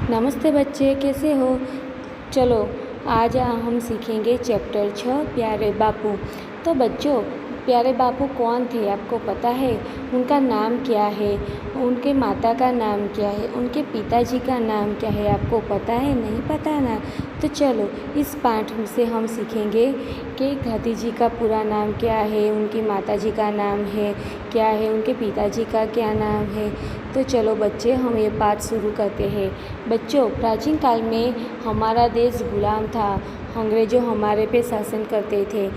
नमस्ते बच्चे, कैसे हो। चलो आज हम सीखेंगे चैप्टर 6 प्यारे बापू। तो बच्चों, प्यारे बापू कौन थे आपको पता है? उनका नाम क्या है? उनके माता का नाम क्या है? उनके पिताजी का नाम क्या है? आपको पता है? नहीं पता ना? तो चलो इस पाठ से हम सीखेंगे कि गांधी जी का पूरा नाम क्या है, उनकी माताजी का नाम है क्या है, उनके पिताजी का क्या नाम है। तो चलो बच्चे, हम ये पाठ शुरू करते हैं। बच्चों, प्राचीन काल में हमारा देश गुलाम था। अंग्रेज़ों हमारे पे शासन करते थे।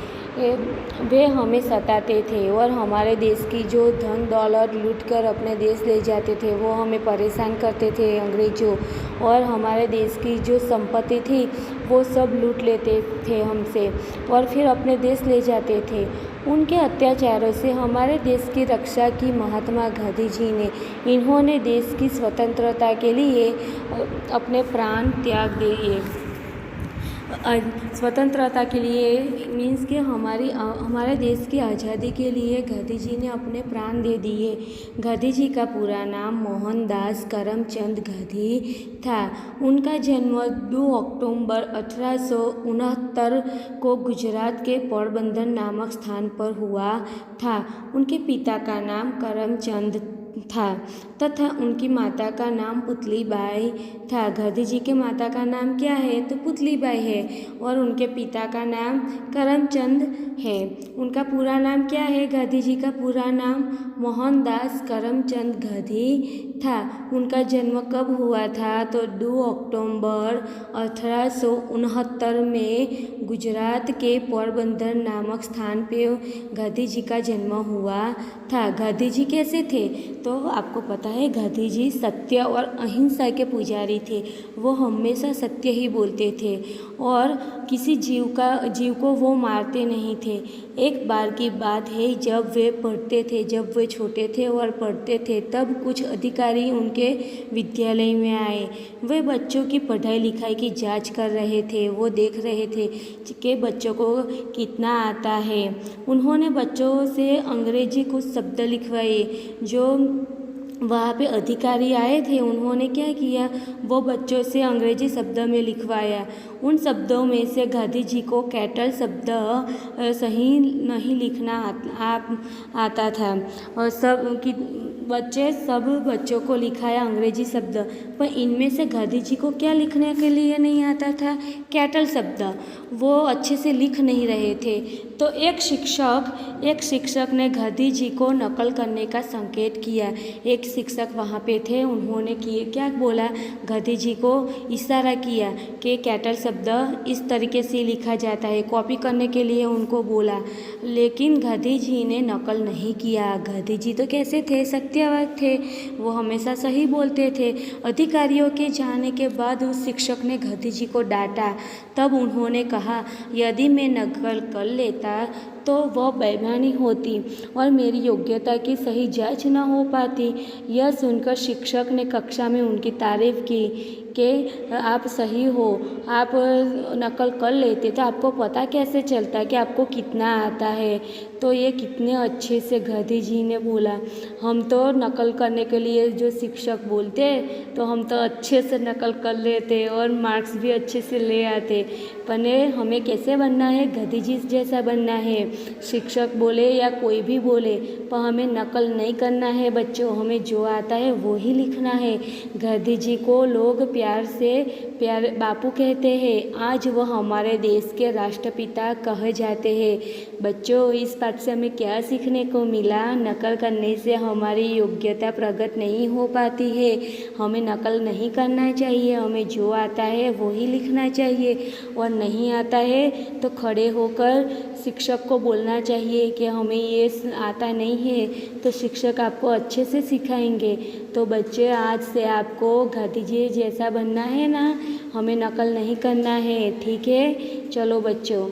वे हमें सताते थे और हमारे देश की जो धन दौलत लूट कर अपने देश ले जाते थे, वो हमें परेशान करते थे अंग्रेज़ों। और हमारे देश की जो संपत्ति थी वो सब लूट लेते थे हमसे और फिर अपने देश ले जाते थे। उनके अत्याचारों से हमारे देश की रक्षा की महात्मा गांधी जी ने। इन्होंने देश की स्वतंत्रता के लिए अपने प्राण त्याग दिए। स्वतंत्रता के लिए मीन्स कि हमारे देश की आज़ादी के लिए गांधी जी ने अपने प्राण दे दिए। गांधी जी का पूरा नाम मोहनदास करमचंद गांधी था। उनका जन्म 2 अक्टूबर 1869 को गुजरात के पोरबंदर नामक स्थान पर हुआ था। उनके पिता का नाम करमचंद था तथा उनकी माता का नाम पुतलीबाई था। गांधी जी के माता का नाम क्या है? तो पुतलीबाई है और उनके पिता का नाम करमचंद है। उनका पूरा नाम क्या है? गांधी जी का पूरा नाम मोहनदास करमचंद गांधी था। उनका जन्म कब हुआ था? तो 2 अक्टूबर 1869 में गुजरात के पोरबंदर नामक स्थान पे गांधी जी का जन्म हुआ था। गांधी जी कैसे थे? तो आपको पता है, गांधी जी सत्य और अहिंसा के पुजारी थे। वो हमेशा सत्य ही बोलते थे और किसी जीव को वो मारते नहीं थे। एक बार की बात है, जब वे छोटे थे और पढ़ते थे, तब कुछ अधिकारी उनके विद्यालय में आए। वे बच्चों की पढ़ाई लिखाई की जांच कर रहे थे। वो देख रहे थे कि बच्चों को कितना आता है। उन्होंने बच्चों से अंग्रेजी कुछ शब्द लिखवाए। जो वहाँ पे अधिकारी आए थे, उन्होंने क्या किया, वो बच्चों से अंग्रेजी शब्द में लिखवाया। उन शब्दों में से गांधी जी को कैटल शब्द सही नहीं लिखना आता था और सब बच्चों को लिखाया अंग्रेजी शब्द, पर इनमें से गांधी जी को क्या लिखने के लिए नहीं आता था? कैटल शब्द। वो अच्छे से लिख नहीं रहे थे। तो एक शिक्षक ने गांधी जी को नकल करने का संकेत किया। एक शिक्षक वहाँ पे थे, उन्होंने क्या बोला, गांधी जी को इशारा किया कि कैटल शब्द इस तरीके से लिखा जाता है। कॉपी करने के लिए उनको बोला, लेकिन गांधी जी ने नकल नहीं किया। गांधी जी तो कैसे थे? सत्यवादी थे। वो हमेशा सही बोलते थे। अधिकारियों के जाने के बाद उस शिक्षक ने गांधी जी को डांटा। तब उन्होंने कहा, यदि मैं नकल कर लेता तो वह बेईमानी होती और मेरी योग्यता की सही जांच न हो पाती। यह सुनकर शिक्षक ने कक्षा में उनकी तारीफ की कि आप सही हो, आप नकल कर लेते, तो आपको पता कैसे चलता कि आपको कितना आता है? तो ये कितने अच्छे से गांधी जी ने बोला। हम तो नकल करने के लिए जो शिक्षक बोलते तो हम तो अच्छे से नकल कर लेते और मार्क्स भी अच्छे से ले आते। पर हमें कैसे बनना है? गांधी जी जैसा बनना है। शिक्षक बोले या कोई भी बोले, पर हमें नकल नहीं करना है बच्चों। हमें जो आता है वो ही लिखना है। गांधी जी को लोग प्यार से प्यारे बापू कहते हैं। आज वह हमारे देश के राष्ट्रपिता कहे जाते हैं। बच्चों, इस पाठ से हमें क्या सीखने को मिला? नकल करने से हमारी योग्यता प्रकट नहीं हो पाती है। हमें नकल नहीं करना चाहिए। हमें जो आता है वो ही लिखना चाहिए और नहीं आता है तो खड़े होकर शिक्षक को बोलना चाहिए कि हमें ये आता नहीं है, तो शिक्षक आपको अच्छे से सिखाएंगे। तो बच्चे, आज से आपको गांधी जी जैसा बनना है ना, हमें नकल नहीं करना है। ठीक है? चलो बच्चों।